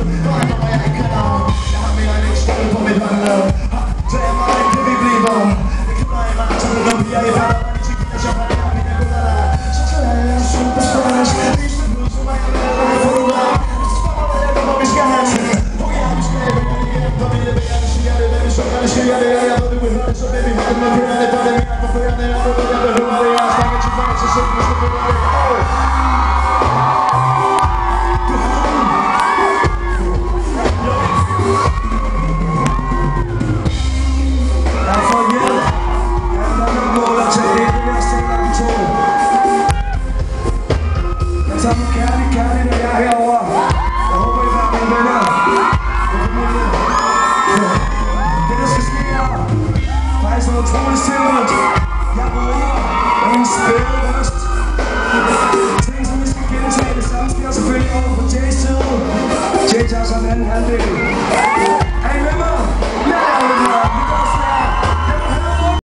Og andre hvor jeg ikke kan navn. Jeg har mere end ikke stået på mit håndled. Så jeg må ikke kan vi blive hvor. Det kan blive mig, så det når vi er i fald. Og de tænker, at jeg var der, mine gutter. Så tager jeg en superstars. Vise ud, så må jeg være der for du er. Så spørger hvad jeg hvor vi skal have. Og ja, vi skal have det igen. For vi leverer det, siger det, hvad vi så gerne siger det. Og jeg ved, du vil høre det, så vil vi høre det. Man hører det, for det er for førende. Og du ved, jeg behøver det. Jeg snakker til mig, så selv hvis du vil høre det. Sammen kærligt, og jeg er herovre. Jeg håber, I har mine venner. Det, der skal ske her, faktisk noget utroligt simpelt. Jeg vågner med en spæde røst. Ting, som vi skal gentage, det samme sker selvfølgelig over på J's side. Jay tager sig en anden halvdel.